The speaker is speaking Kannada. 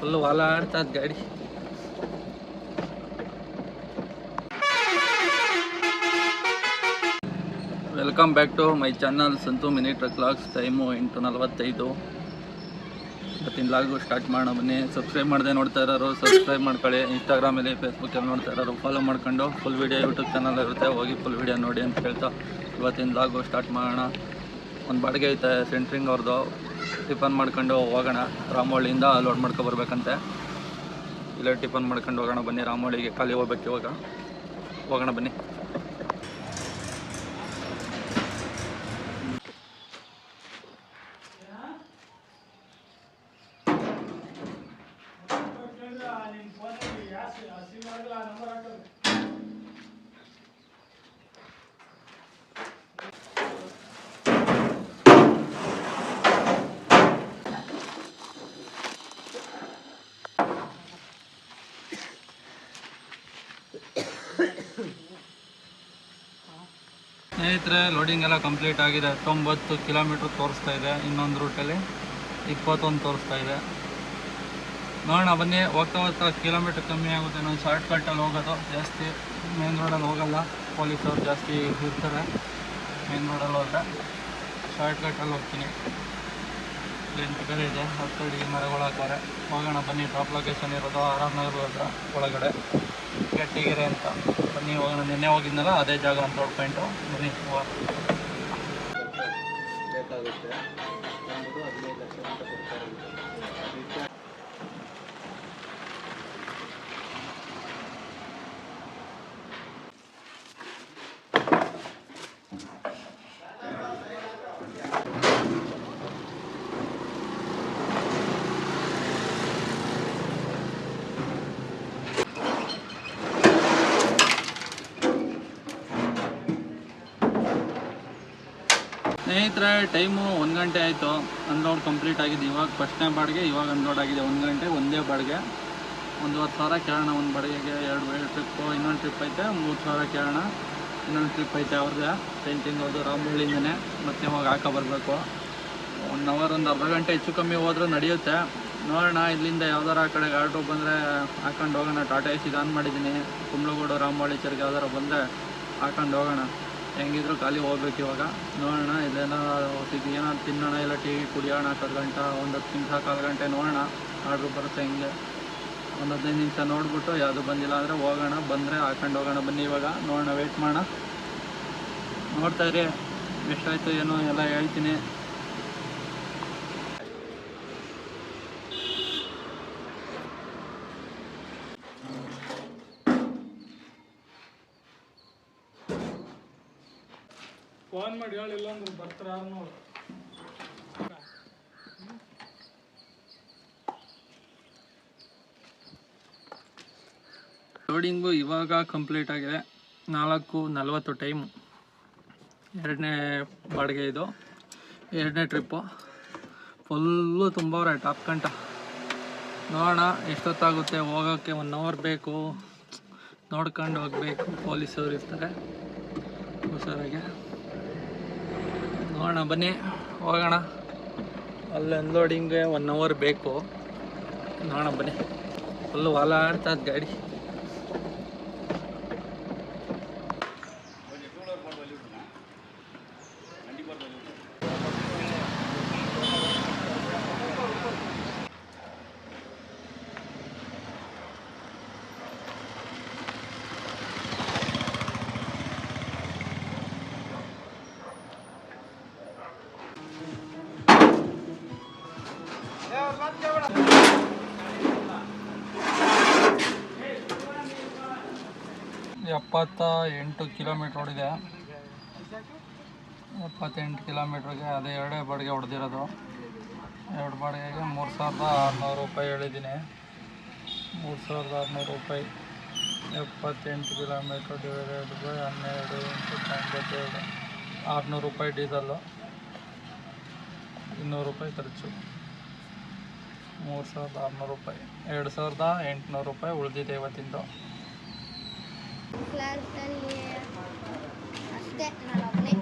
ಫುಲ್ ವಾಲಾಡ್ತದ ಗಾಡಿ. Welcome back to my channel Santu mini truck vlogs. Time 8:45. ಇವತ್ತಿನ ಲಾಗು ಸ್ಟಾರ್ಟ್ ಮಾಡೋಣ ಬನ್ನಿ. ಸಬ್ಸ್ಕ್ರೈಬ್ ಮಾಡದೆ ನೋಡ್ತಾ ಇರೋರು ಸಬ್ಸ್ಕ್ರೈಬ್ ಮಾಡ್ಕೊಳ್ಳಿ. ಇನ್ಸ್ಟಾಗ್ರಾಮಲ್ಲಿ ಫೇಸ್ಬುಕ್ಕಲ್ಲಿ ನೋಡ್ತಾ ಇರೋರು ಫಾಲೋ ಮಾಡ್ಕೊಂಡು ಫುಲ್ ವೀಡಿಯೋ ಯೂಟ್ಯೂಬ್ ಚಾನಲ್ ಇರುತ್ತೆ, ಹೋಗಿ ಫುಲ್ ವೀಡಿಯೋ ನೋಡಿ ಅಂತ ಹೇಳ್ತಾ ಇವತ್ತಿನ ಲಾಗು ಸ್ಟಾರ್ಟ್ ಮಾಡೋಣ. ಒಂದು ಬಾಡಿಗೆ ಐತೆ ಸೆಂಟ್ರಿಂಗ್ ಅವ್ರದ್ದು. ಟಿಫನ್ ಮಾಡ್ಕೊಂಡು ಹೋಗೋಣ. ರಾಮವಳ್ಳಿಯಿಂದ ಲೋಡ್ ಮಾಡ್ಕೊಬರ್ಬೇಕಂತೆ. ಇಲ್ಲೇ ಟಿಫನ್ ಮಾಡ್ಕೊಂಡು ಹೋಗೋಣ ಬನ್ನಿ. ರಾಮವಳ್ಳಿಗೆ ಖಾಲಿ ಹೋಗ್ಬೇಕು ಇವಾಗ. ಹೋಗೋಣ ಬನ್ನಿ. ಸ್ನೇಹಿತರೆ, ಲೋಡಿಂಗ್ ಎಲ್ಲ ಕಂಪ್ಲೀಟ್ ಆಗಿದೆ. 90 ಕಿಲೋಮೀಟ್ರ್ ತೋರಿಸ್ತಾ ಇದೆ. ಇನ್ನೊಂದು ರೂಟಲ್ಲಿ 21 ತೋರಿಸ್ತಾ ಇದೆ. ನೋಡೋಣ ಬನ್ನಿ. ಹೋಗ್ತಾ ಕಿಲೋಮೀಟ್ರ್ ಕಮ್ಮಿ ಆಗುತ್ತೆ. ನಾನು ಶಾರ್ಟ್ ಕಟ್ಟಲ್ಲಿ ಹೋಗೋದು ಜಾಸ್ತಿ. ಮೇನ್ ರೋಡಲ್ಲಿ ಹೋಗಲ್ಲ, ಪೊಲೀಸವ್ರು ಜಾಸ್ತಿ ಇರ್ತಾರೆ. ಮೇನ್ ರೋಡಲ್ಲಿ ಹೋದರೆ ಶಾರ್ಟ್ ಕಟ್ಟಲ್ಲಿ ಹೋಗ್ತೀನಿ. ಲೆಂತ್ ಬೇರೆ ಇದೆ, 10 ಅಡಿ ಮರಗಳು ಹಾಕೋರೆ. ಹೋಗೋಣ ಬನ್ನಿ. ಟಾಪ್ ಲೊಕೇಶನ್ ಇರೋದು ಆರಾಮನಗರ ಹತ್ರ ಒಳಗಡೆ ಗಟ್ಟಿಗೆರೆ ಅಂತ. ಬನ್ನಿ ಹೋಗೋಣ. ನಿನ್ನೆ ಹೋಗಿದ್ನಲ್ಲ ಅದೇ ಜಾಗ ಅಂತ ನೋಡ್ಕೊಂಡು ಬನ್ನಿ. ಬೇಕಾಗುತ್ತೆ 15 ಲಕ್ಷ ಅಂತ ಕೊಡ್ತಾರೆ. ಸ್ನೇಹಿತರೆ, ಟೈಮು 1 ಗಂಟೆ ಆಯಿತು. ಅನ್ಲೋಡ್ ಕಂಪ್ಲೀಟ್ ಆಗಿದೆ. ಇವಾಗ ಫಸ್ಟ್ನೇ ಬಾಡಿಗೆ ಇವಾಗ ಅನ್ಲೋಡ್ ಆಗಿದೆ. 1 ಗಂಟೆ ಒಂದೇ ಬಾಡಿಗೆ. 1,20,000 ಕೇಳೋಣ ಒಂದು ಬಾಡಿಗೆಗೆ. 2 ಟ್ರಿಪ್ಪು. ಇನ್ನೊಂದು ಟ್ರಿಪ್ ಐತೆ 3,000 ಕೇಳೋಣ. ಇನ್ನೊಂದು ಟ್ರಿಪ್ ಐತೆ ಅವ್ರದ್ದೇ ಪೇಂಟಿಂಗ್ ಅವ್ರದ್ದು ರಾಮವಳ್ಳಿಯಿಂದನೇ. ಮತ್ತೆ ಇವಾಗ ಹಾಕೋ ಬರಬೇಕು. 1 ಅವರ್ ಒಂದು ಅರ್ಧ ಗಂಟೆ ಹೆಚ್ಚು ಕಮ್ಮಿ ಹೋದ್ರೂ ನಡೆಯುತ್ತೆ. ನೋಡೋಣ. ಇಲ್ಲಿಂದ ಯಾವ್ದಾರ ಆ ಕಡೆಗೆ ಆಟೋ ಬಂದರೆ ಹಾಕೊಂಡು ಹೋಗೋಣ. ಟಾಟಾ AC ಆನ್ ಮಾಡಿದ್ದೀನಿ. ಕುಂಬ್ಳಗೂಡು ರಾಮವಳ್ಳಿ ಚರ್ಗೆ ಯಾವ್ದಾರ ಬಂದರೆ ಹಾಕೊಂಡು ಹೋಗೋಣ. ಹೆಂಗಿದ್ರು ಖಾಲಿ ಹೋಗ್ಬೇಕು ಇವಾಗ. ನೋಡೋಣ. ಇಲ್ಲೇನೋ ಏನಾದ್ರು ತಿನ್ನೋಣ, ಇಲ್ಲ ಟಿ ವಿ ಕುಡಿಯೋಣ. 10 ಗಂಟೆ, ಒಂದು 10 ನಿಮಿಷ, 1/4 ಗಂಟೆ ನೋಡೋಣ. ಆರ್ಡ್ರ್ ಬರುತ್ತೆ ಹಿಂಗೆ. ಒಂದು 15 ನಿಮಿಷ ನೋಡಿಬಿಟ್ಟು ಯಾವುದು ಬಂದಿಲ್ಲ ಅಂದರೆ ಹೋಗೋಣ. ಬಂದರೆ ಹಾಕೊಂಡು ಹೋಗೋಣ ಬನ್ನಿ. ಇವಾಗ ನೋಡೋಣ, ವೆಯ್ಟ್ ಮಾಡೋಣ. ನೋಡ್ತಾ ಇರಿ ಎಷ್ಟಾಯಿತು ಏನೋ ಎಲ್ಲ ಹೇಳ್ತೀನಿ. ಫೋನ್ ಮಾಡಿ ಹೇಳಿಲ್ಲ ಅಂದ್ರೆ ಬರ್ತಾರೆ ಯಾರು. ಲೋಡಿಂಗು ಇವಾಗ ಕಂಪ್ಲೀಟ್ ಆಗಿದೆ. 4:40 ಟೈಮು. 2ನೇ ಬಾಡಿಗೆ ಇದು. 2ನೇ ಟ್ರಿಪ್ಪು. ಫುಲ್ಲು ತುಂಬವ್ರೆ ಟಾಪ್ ಗಂಟ. ನೋಡೋಣ ಎಷ್ಟೊತ್ತಾಗುತ್ತೆ ಹೋಗೋಕ್ಕೆ. 1 ಅವರ್ ಬೇಕು. ನೋಡ್ಕೊಂಡು ಹೋಗ್ಬೇಕು. ಪೊಲೀಸವ್ರು ಇರ್ತಾರೆ ಹುಷಾರಾಗೆ. ನೋಡೋಣ ಬನ್ನಿ ಹೋಗೋಣ. ಅಲ್ಲಿ ಅನ್ಲೋಡಿಂಗ್ಗೆ 1 ಅವರ್ ಬೇಕು. ನೋಡೋಣ ಬನ್ನಿ. ಫುಲ್ಲು ವಾಲಾಡ್ತದ ಗಾಡಿ. ಎಪ್ಪತ್ತ 8 ಕಿಲೋಮೀಟ್ರ್ ಓಡಿದೆ. 78 ಕಿಲೋಮೀಟ್ರಿಗೆ ಅದೇ 2 ಬಾಡಿಗೆ ಹೊಡೆದಿರೋದು. 2 ಬಾಡಿಗೆಗೆ 3,600 ರೂಪಾಯಿ ಹೇಳಿದ್ದೀನಿ. 3,600 ರೂಪಾಯಿ. 78 ಕಿಲೋಮೀಟ್ರ್ ಡಿವೈಡೆಡ್ ಬೈ 12 × 92. 600 ರೂಪಾಯಿ ಡೀಸಲ್ಲು. 200 ರೂಪಾಯಿ ಖರ್ಚು. 3,600 ರೂಪಾಯಿ. 2,800 ರೂಪಾಯಿ ಉಳಿದಿದೆ ಇವತ್ತಿಂದು. ಕ್ಲಾಸಲ್ಲಿ ಅಷ್ಟೇ ನಾನು ಒಬ್ಬನೇ